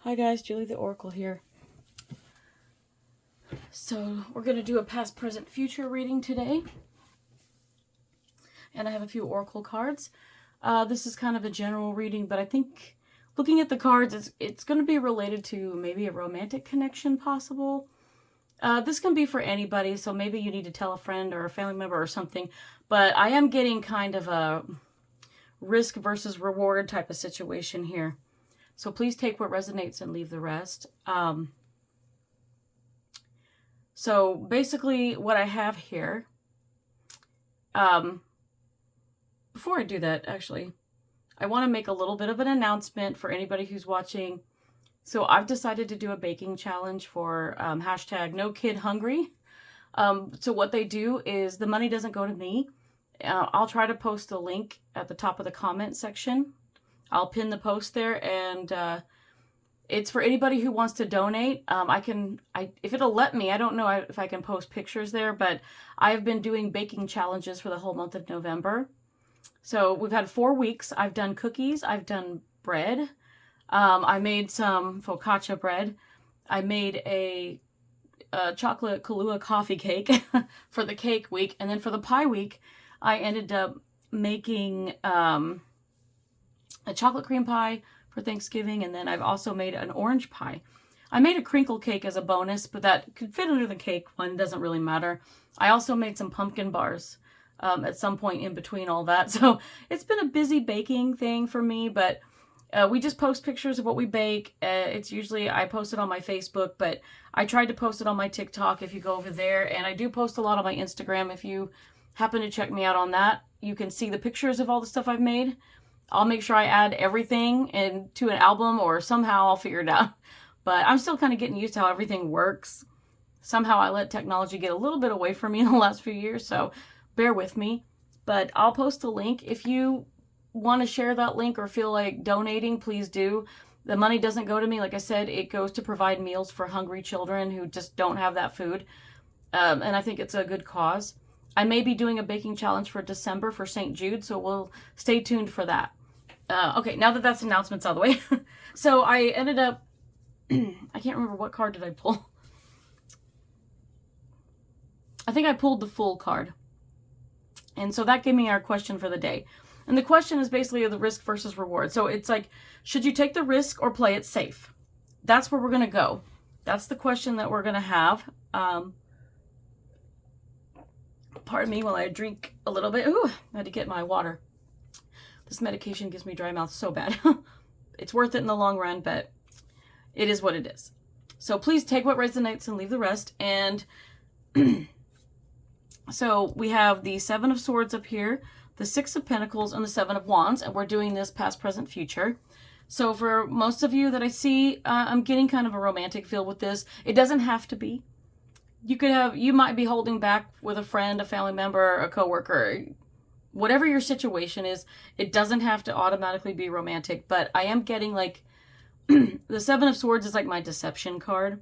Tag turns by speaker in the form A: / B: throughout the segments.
A: Hi guys, Julie the Oracle here. So we're going to do a past, present, future reading today. And I have a few Oracle cards. This is kind of a general reading, but I think looking at the cards, it's going to be related to maybe a romantic connection possible. This can be for anybody, so maybe you need to tell a friend or a family member or something. But I am getting kind of a risk versus reward type of situation here. So please take what resonates and leave the rest. So basically what I have here, before I do that, actually, I want to make a little bit of an announcement for anybody who's watching. So I've decided to do a baking challenge for hashtag No Kid Hungry. So what they do is the money doesn't go to me. I'll try to post a link at the top of the comment section. I'll pin the post there, and it's for anybody who wants to donate. If it'll let me, I don't know if I can post pictures there, but I've been doing baking challenges for the whole month of November. So we've had 4 weeks. I've done cookies. I've done bread. I made some focaccia bread. I made a chocolate Kahlua coffee cake for the cake week. And then for the pie week, I ended up making a chocolate cream pie for Thanksgiving, and then I've also made an orange pie. I made a crinkle cake as a bonus, but that could fit under the cake one, doesn't really matter. I also made some pumpkin bars at some point in between all that. So it's been a busy baking thing for me, but we just post pictures of what we bake. It's usually, I post it on my Facebook, but I tried to post it on my TikTok if you go over there, and I do post a lot on my Instagram. If you happen to check me out on that, you can see the pictures of all the stuff I've made. I'll make sure I add everything into an album, or somehow I'll figure it out. But I'm still kind of getting used to how everything works. Somehow I let technology get a little bit away from me in the last few years, so bear with me. But I'll post a link. If you want to share that link or feel like donating, please do. The money doesn't go to me. Like I said, it goes to provide meals for hungry children who just don't have that food. And I think it's a good cause. I may be doing a baking challenge for December for St. Jude, so we'll stay tuned for that. Okay, now that that's announcements out of the way. So I ended up, I can't remember what card did I pull. I think I pulled the Fool card. And so that gave me our question for the day. And the question is basically the risk versus reward. So it's like, should you take the risk or play it safe? That's where we're going to go. That's the question that we're going to have. Pardon me while I drink a little bit. Ooh, I had to get my water. This medication gives me dry mouth so bad. It's worth it in the long run, but it is what it is. So please take what resonates and leave the rest. And so we have the 7 of Swords up here, the 6 of Pentacles, and the 7 of Wands. And we're doing this past, present, future. So for most of you that I see, I'm getting kind of a romantic feel with this. It doesn't have to be. You might be holding back with a friend, a family member, a coworker. Whatever your situation is, it doesn't have to automatically be romantic, but I am getting like, the 7 of Swords is like my deception card.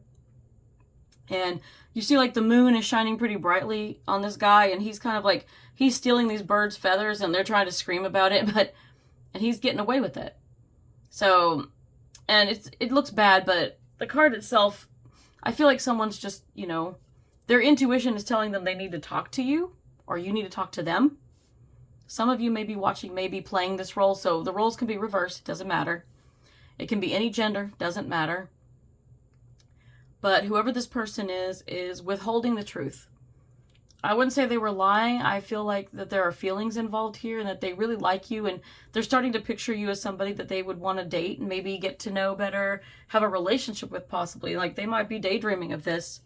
A: And you see like the moon is shining pretty brightly on this guy, and he's kind of like, he's stealing these birds' feathers, and they're trying to scream about it, and he's getting away with it. So, and it looks bad, but the card itself, I feel like someone's just, their intuition is telling them they need to talk to you, or you need to talk to them. Some of you may be watching, may be playing this role, so the roles can be reversed. It doesn't matter. It can be any gender. Doesn't matter. But whoever this person is withholding the truth. I wouldn't say they were lying. I feel like that there are feelings involved here, and that they really like you, and they're starting to picture you as somebody that they would want to date and maybe get to know better, have a relationship with possibly. Like they might be daydreaming of this.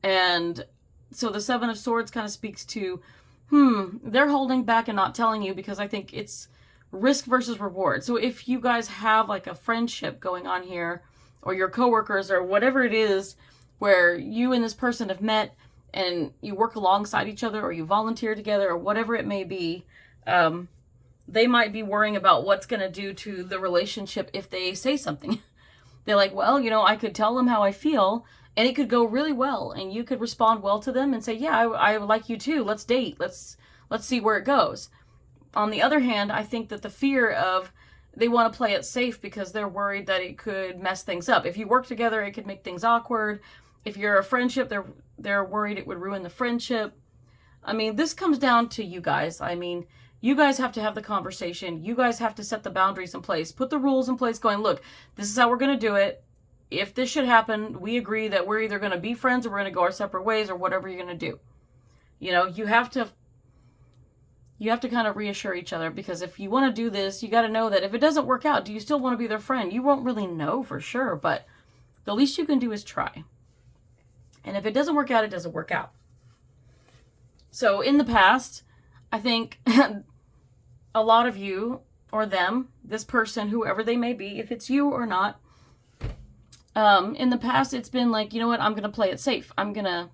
A: And so the 7 of Swords kind of speaks to, they're holding back and not telling you because I think it's risk versus reward. So if you guys have like a friendship going on here, or your coworkers, or whatever it is, where you and this person have met and you work alongside each other, or you volunteer together, or whatever it may be, they might be worrying about what's going to do to the relationship if they say something. They're like, well, I could tell them how I feel, and it could go really well, and you could respond well to them and say, yeah, I would like you too. Let's date. Let's see where it goes. On the other hand, I think that the fear of they want to play it safe because they're worried that it could mess things up. If you work together, it could make things awkward. If you're a friendship, they're worried it would ruin the friendship. I mean, this comes down to you guys. I mean, you guys have to have the conversation. You guys have to set the boundaries in place. Put the rules in place going, look, this is how we're going to do it. If this should happen, we agree that we're either going to be friends or we're going to go our separate ways or whatever you're going to do. You know, you have to kind of reassure each other, because if you want to do this, you got to know that if it doesn't work out, do you still want to be their friend? You won't really know for sure, but the least you can do is try. And if it doesn't work out, it doesn't work out. So in the past, I think a lot of you, or them, this person, whoever they may be, if it's you or not, in the past, it's been like, you know what, I'm going to play it safe. I'm going to,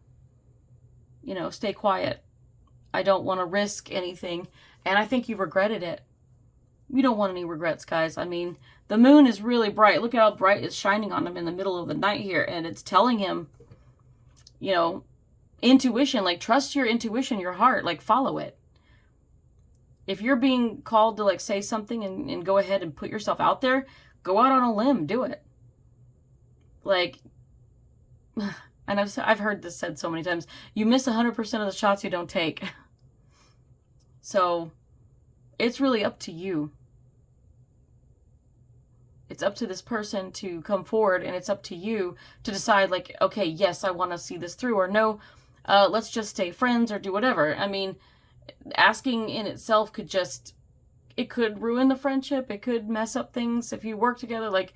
A: you know, stay quiet. I don't want to risk anything. And I think you've regretted it. You don't want any regrets, guys. I mean, the moon is really bright. Look at how bright it's shining on him in the middle of the night here. And it's telling him, you know, intuition, like trust your intuition, your heart, like follow it. If you're being called to like say something and go ahead and put yourself out there, go out on a limb, do it. Like, and I've heard this said so many times, you miss 100% of the shots you don't take. So it's really up to you. It's up to this person to come forward, and it's up to you to decide, like, okay, yes, I want to see this through, or no, let's just stay friends or do whatever. I mean, asking in itself it could ruin the friendship. It could mess up things if you work together, like,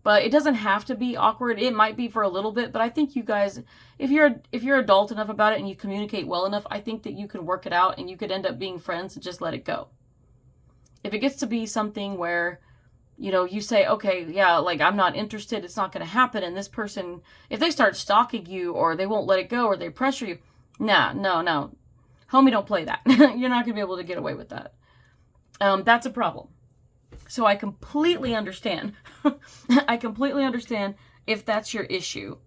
A: but it doesn't have to be awkward. It might be for a little bit, but I think you guys, if you're adult enough about it and you communicate well enough, I think that you can work it out and you could end up being friends and just let it go. If it gets to be something where, you know, you say, okay, yeah, like, I'm not interested, it's not going to happen, and this person, if they start stalking you or they won't let it go or they pressure you, no. Homie, don't play that. You're not going to be able to get away with that. That's a problem. So I completely understand. I completely understand if that's your issue.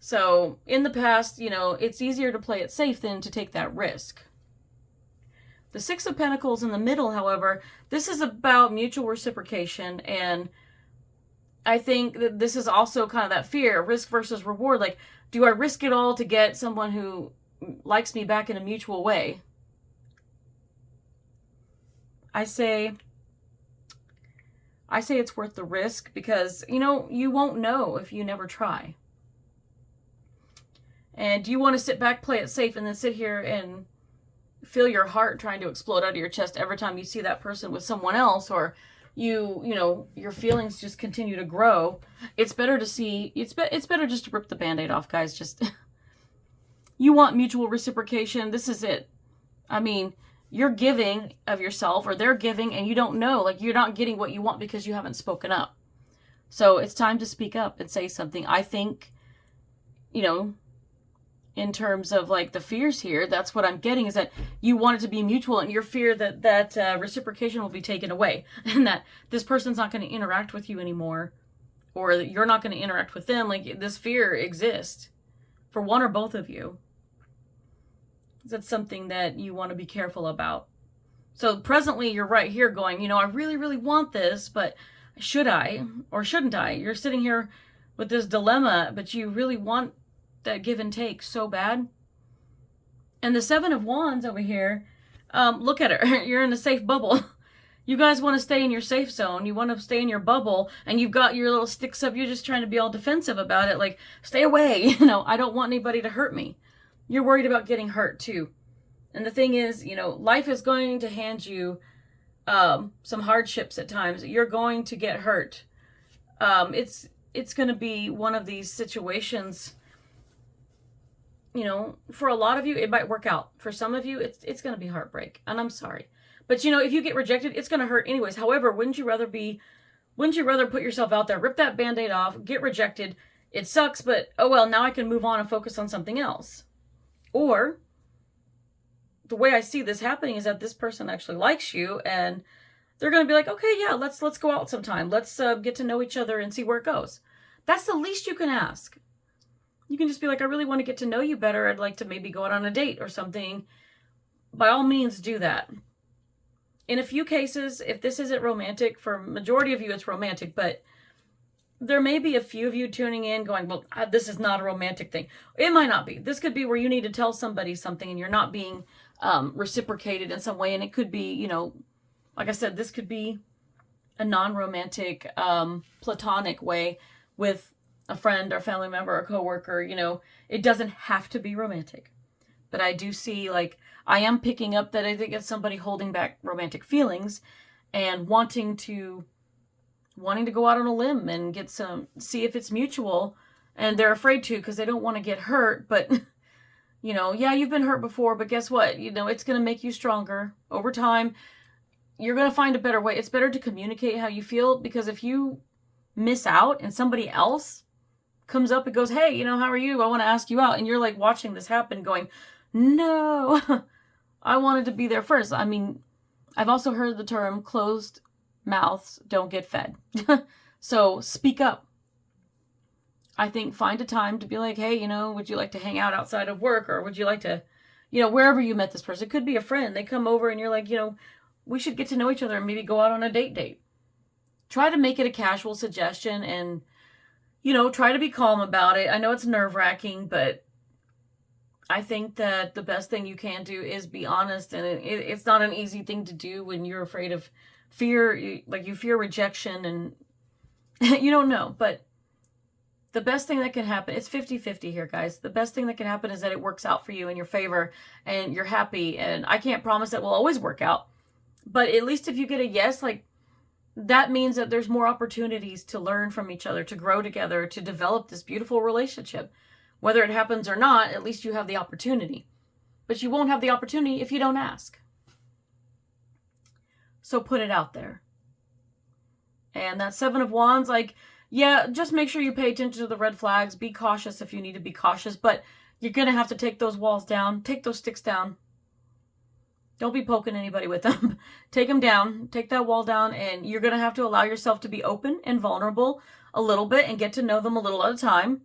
A: So in the past, you know, it's easier to play it safe than to take that risk. The Six of Pentacles in the middle, however, this is about mutual reciprocation, and I think that this is also kind of that fear, risk versus reward. Like, do I risk it all to get someone who likes me back in a mutual way? I say it's worth the risk, because, you know, you won't know if you never try. And do you want to sit back, play it safe, and then sit here and feel your heart trying to explode out of your chest every time you see that person with someone else, or you know, your feelings just continue to grow? It's better to see, it's better just to rip the Band-Aid off, guys. Just, you want mutual reciprocation. This is it. I mean, you're giving of yourself, or they're giving, and you don't know, like, you're not getting what you want because you haven't spoken up. So it's time to speak up and say something. I think, you know, in terms of like the fears here, that's what I'm getting, is that you want it to be mutual, and your fear that reciprocation will be taken away, and that this person's not going to interact with you anymore, or that you're not going to interact with them. Like, this fear exists for one or both of you. That's something that you want to be careful about. So presently you're right here going, you know, I really, really want this, but should I or shouldn't I? You're sitting here with this dilemma, but you really want that give and take so bad. And the Seven of Wands over here, look at her. You're in a safe bubble. You guys want to stay in your safe zone. You want to stay in your bubble, and you've got your little sticks up. You're just trying to be all defensive about it. Like, stay away. You know, I don't want anybody to hurt me. You're worried about getting hurt too. And the thing is, you know, life is going to hand you some hardships at times. You're going to get hurt. It's going to be one of these situations, you know, for a lot of you, it might work out. For some of you, it's going to be heartbreak. And I'm sorry. But, you know, if you get rejected, it's going to hurt anyways. However, wouldn't you rather put yourself out there, rip that Band-Aid off, get rejected? It sucks, but oh well, now I can move on and focus on something else. Or the way I see this happening is that this person actually likes you, and they're going to be like, okay, yeah, let's go out sometime. Let's get to know each other and see where it goes. That's the least you can ask. You can just be like, I really want to get to know you better. I'd like to maybe go out on a date or something. By all means, do that. in a few cases, if this isn't romantic, for majority of you, it's romantic, but there may be a few of you tuning in going, well, this is not a romantic thing. It might not be. This could be where you need to tell somebody something and you're not being reciprocated in some way. And it could be, you know, like I said, this could be a non-romantic, platonic way with a friend or family member or coworker. You know, it doesn't have to be romantic. But I do see, like, I am picking up that I think it's somebody holding back romantic feelings and wanting to go out on a limb and get see if it's mutual, and they're afraid to because they don't want to get hurt. But, you know, yeah, you've been hurt before, but guess what? You know, it's going to make you stronger over time. You're going to find a better way. It's better to communicate how you feel, because if you miss out and somebody else comes up and goes, hey, you know, how are you? I want to ask you out. And you're like watching this happen going, no, I wanted to be there first. I mean, I've also heard the term closed mouths don't get fed. So speak up. I think find a time to be like, hey, you know, would you like to hang out outside of work? Or would you like to, you know, wherever you met this person, it could be a friend. They come over and you're like, you know, we should get to know each other and maybe go out on a date. Try to make it a casual suggestion and, you know, try to be calm about it. I know it's nerve-wracking, but I think that the best thing you can do is be honest. And it's not an easy thing to do when you're afraid of fear, like you fear rejection and you don't know. But the best thing that can happen, it's 50-50 here, guys. The best thing that can happen is that it works out for you in your favor and you're happy. And I can't promise that will always work out. But at least if you get a yes, like, that means that there's more opportunities to learn from each other, to grow together, to develop this beautiful relationship. Whether it happens or not, at least you have the opportunity. But you won't have the opportunity if you don't ask. So put it out there. And that 7 of Wands, like, yeah, just make sure you pay attention to the red flags. Be cautious if you need to be cautious. But you're going to have to take those walls down. Take those sticks down. Don't be poking anybody with them. Take them down. Take that wall down. And you're going to have to allow yourself to be open and vulnerable a little bit and get to know them a little at a time.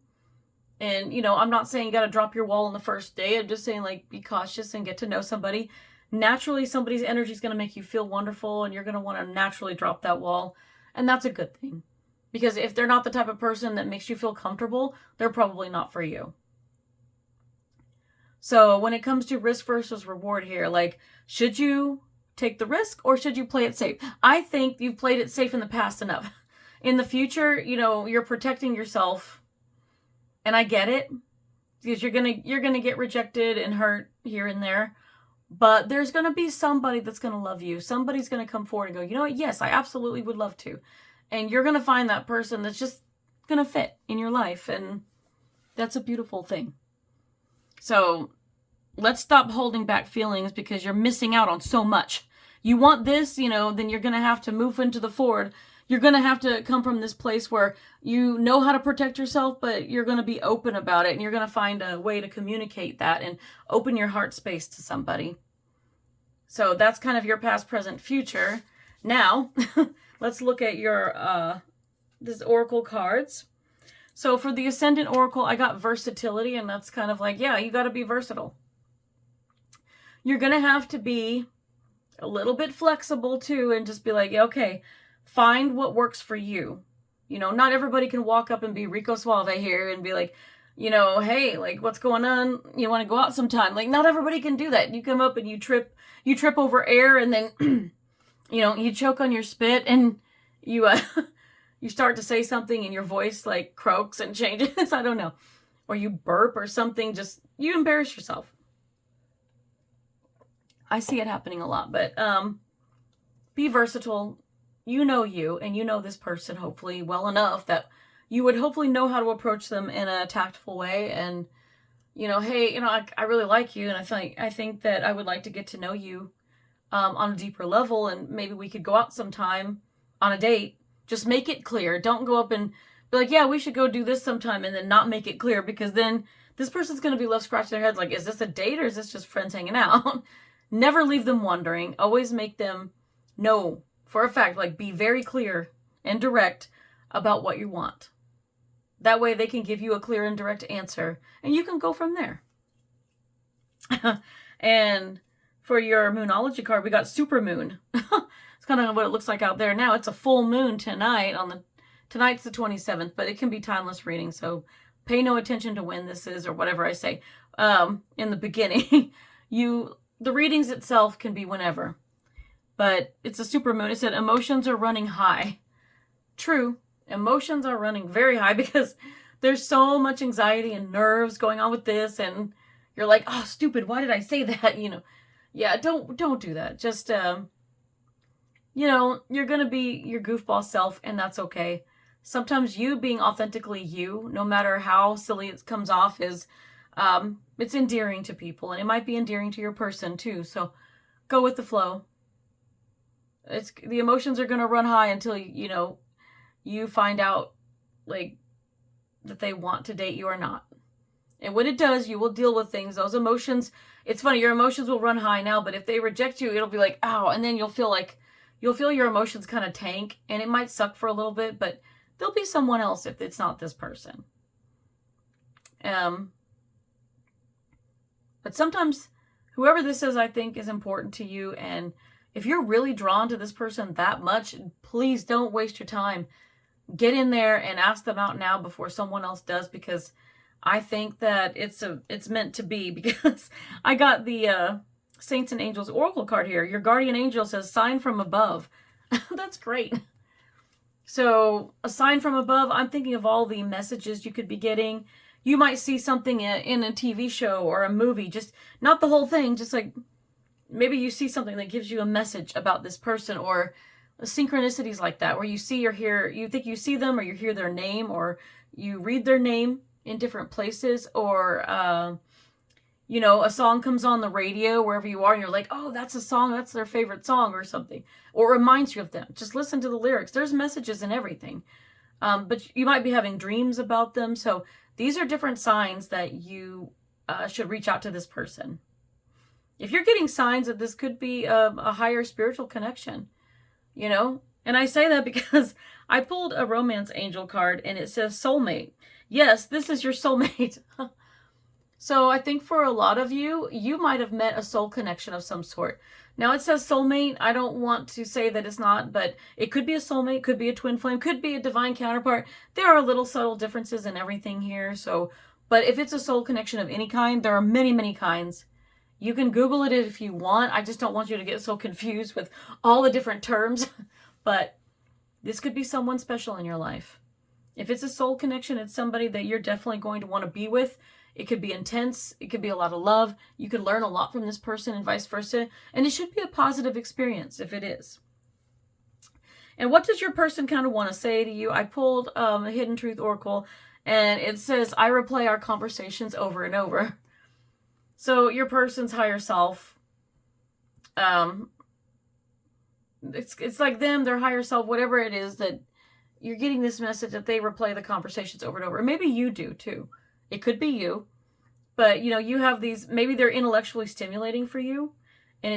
A: And, you know, I'm not saying you got to drop your wall on the first day. I'm just saying, like, be cautious and get to know somebody. Naturally, somebody's energy is going to make you feel wonderful, and you're going to want to naturally drop that wall. And that's a good thing. Because if they're not the type of person that makes you feel comfortable, they're probably not for you. So when it comes to risk versus reward here, like, should you take the risk or should you play it safe? I think you've played it safe in the past enough. In the future, you know, you're protecting yourself. And I get it, because you're gonna get rejected and hurt here and there. But there's gonna be somebody that's gonna love you. Somebody's gonna come forward and go, you know what? Yes, I absolutely would love to. And you're gonna find that person that's just gonna fit in your life, and that's a beautiful thing. So let's stop holding back feelings because you're missing out on so much. You want this, you know, then you're gonna have to move into the forward. You're going to have to come from this place where you know how to protect yourself, but you're going to be open about it. And you're going to find a way to communicate that and open your heart space to somebody. So that's kind of your past, present, future. Now, let's look at your this oracle cards. So for the Ascendant Oracle, I got versatility. And that's kind of like, yeah, you got to be versatile. You're going to have to be a little bit flexible too and just be like, okay, find what works for you. You know, not everybody can walk up and be Rico Suave here and be like, you know, hey, like, what's going on? You want to go out sometime? Like, not everybody can do that. You come up and you trip over air, and then, you know, you choke on your spit, and you you start to say something and your voice like croaks and changes. I don't know. Or you burp or something, just, you embarrass yourself. I see it happening a lot, but be versatile. You know you, and you know this person hopefully well enough that you would hopefully know how to approach them in a tactful way. And, you know, hey, you know, I really like you, and I think that I would like to get to know you on a deeper level, and maybe we could go out sometime on a date. Just make it clear. Don't go up and be like, yeah, we should go do this sometime, and then not make it clear, because then this person's going to be left scratching their heads like, is this a date or is this just friends hanging out? Never leave them wondering. Always make them know for a fact, like, be very clear and direct about what you want. That way they can give you a clear and direct answer, and you can go from there. And For your Moonology card, we got Supermoon. It's kind of what it looks like out there now. It's a full moon tonight. Tonight's the 27th, but it can be timeless reading, so pay no attention to when this is or whatever I say in the beginning. The readings itself can be whenever, but it's a supermoon. It said emotions are running high. True, emotions are running very high because there's so much anxiety and nerves going on with this, and you're like, oh, stupid, why did I say that? Yeah, don't do that. Just you're gonna be your goofball self, and that's okay. Sometimes you being authentically you, no matter how silly it comes off, is it's endearing to people, and it might be endearing to your person too. So go with the flow. The emotions are gonna run high until you find out like that they want to date you or not. And when it does, you will deal with things. Those emotions, it's funny, your emotions will run high now, but if they reject you, it'll be like, ow, and then you'll feel your emotions kind of tank, and it might suck for a little bit, but there'll be someone else if it's not this person. But sometimes whoever this is, I think, is important to you, and if you're really drawn to this person that much, please don't waste your time. Get in there and ask them out now before someone else does, because I think that it's meant to be, because I got the Saints and Angels Oracle card here. Your guardian angel says, sign from above. That's great. So a sign from above, I'm thinking of all the messages you could be getting. You might see something in a TV show or a movie, just not the whole thing, just like maybe you see something that gives you a message about this person, or synchronicities like that, where you see or hear, you think you see them, or you hear their name, or you read their name in different places, or a song comes on the radio wherever you are, and you're like, oh, that's a song, that's their favorite song or something, or reminds you of them. Just listen to the lyrics. There's messages in everything. But you might be having dreams about them. So these are different signs that you should reach out to this person. If you're getting signs that this could be a higher spiritual connection, and I say that because I pulled a romance angel card and it says soulmate. Yes, this is your soulmate. So I think for a lot of you, you might have met a soul connection of some sort. Now it says soulmate. I don't want to say that it's not, but it could be a soulmate, could be a twin flame, could be a divine counterpart. There are little subtle differences in everything here. But if it's a soul connection of any kind, there are many, many kinds. You can Google it if you want. I just don't want you to get so confused with all the different terms. But this could be someone special in your life. If it's a soul connection, it's somebody that you're definitely going to want to be with. It could be intense. It could be a lot of love. You could learn a lot from this person and vice versa. And it should be a positive experience if it is. And what does your person kind of want to say to you? I pulled a Hidden Truth Oracle, and it says, I replay our conversations over and over. So your person's higher self, it's like them, their higher self, whatever it is, that you're getting this message that they replay the conversations over and over. Maybe you do too. It could be you, but you have these, maybe they're intellectually stimulating for you, and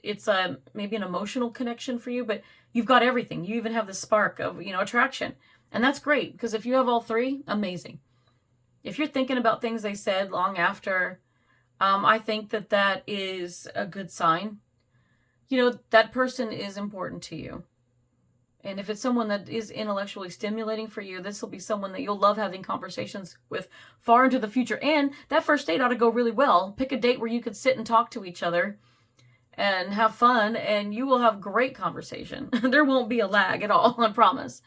A: it's maybe an emotional connection for you, but you've got everything. You even have the spark of, attraction. And that's great, because if you have all three, amazing. If you're thinking about things they said long after, I think that is a good sign. That person is important to you. And if it's someone that is intellectually stimulating for you, this will be someone that you'll love having conversations with far into the future. And that first date ought to go really well. Pick a date where you could sit and talk to each other and have fun, and you will have great conversation. There won't be a lag at all, I promise.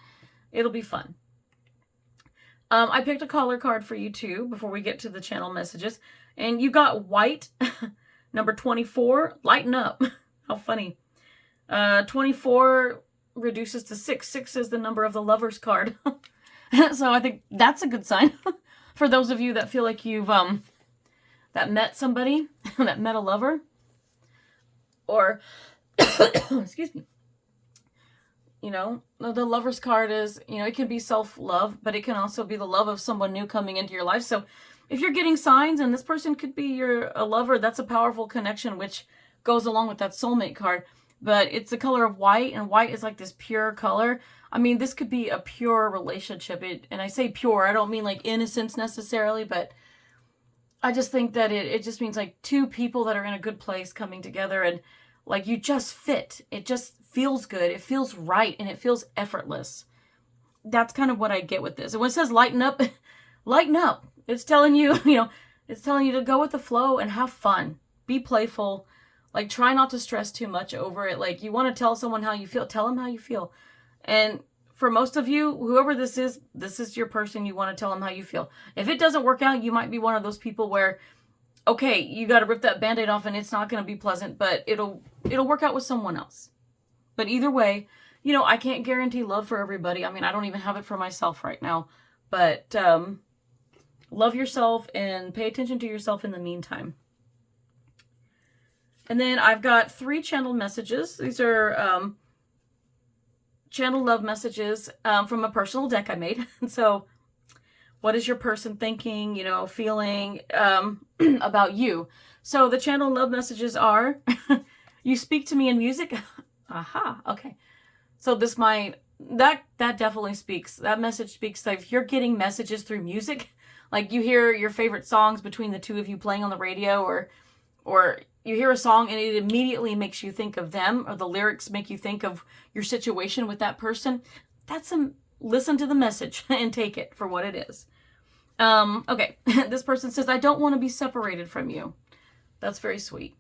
A: It'll be fun. I picked a caller card for you too before we get to the channel messages. And you got white, number 24, lighten up. How funny. 24 reduces to 6. 6 is the number of the Lover's card. So I think that's a good sign for those of you that feel like you've that met somebody, that met a lover. Or, excuse me. The Lover's card is, it can be self-love, but it can also be the love of someone new coming into your life. So if you're getting signs, and this person could be a lover, that's a powerful connection, which goes along with that soulmate card. But it's the color of white, and white is like this pure color. I mean, this could be a pure relationship. And I say pure, I don't mean like innocence necessarily, but I just think that it just means like two people that are in a good place coming together, and like you just fit. It just feels good. It feels right, and it feels effortless. That's kind of what I get with this. And when it says lighten up, lighten up. It's telling you, it's telling you to go with the flow and have fun. Be playful. Like, try not to stress too much over it. Like, you want to tell someone how you feel, tell them how you feel. And for most of you, whoever this is your person. You want to tell them how you feel. If it doesn't work out, you might be one of those people where, okay, you got to rip that Band-Aid off and it's not going to be pleasant, but it'll work out with someone else. But either way, I can't guarantee love for everybody. I mean, I don't even have it for myself right now. But love yourself and pay attention to yourself in the meantime. And then I've got 3 channeled messages. These are channeled love messages from a personal deck I made. So what is your person thinking, feeling about you? So the channeled love messages are, you speak to me in music. Aha, okay. So this that definitely speaks. That message speaks. Like, if you're getting messages through music, like you hear your favorite songs between the two of you playing on the radio, or you hear a song and it immediately makes you think of them, or the lyrics make you think of your situation with that person, listen to the message and take it for what it is. Okay, this person says, I don't want to be separated from you. That's very sweet.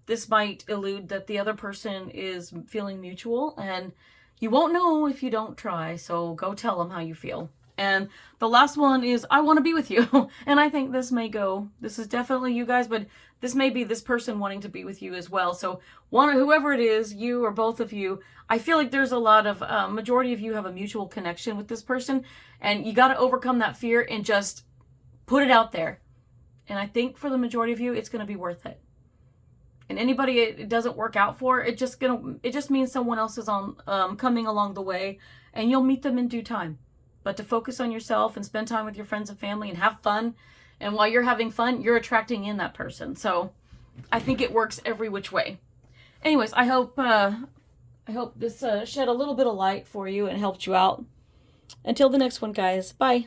A: This might allude that the other person is feeling mutual, and you won't know if you don't try, so go tell them how you feel. And the last one is, I want to be with you. And I think this is definitely you guys, but this may be this person wanting to be with you as well. So whoever it is, you or both of you, I feel like there's a lot of, majority of you have a mutual connection with this person, and you got to overcome that fear and just put it out there. And I think for the majority of you, it's going to be worth it. And anybody it doesn't work out for, it just means someone else is coming along the way, and you'll meet them in due time. But to focus on yourself and spend time with your friends and family and have fun. And while you're having fun, you're attracting in that person. So I think it works every which way. Anyways, I hope this shed a little bit of light for you and helped you out. Until the next one, guys. Bye.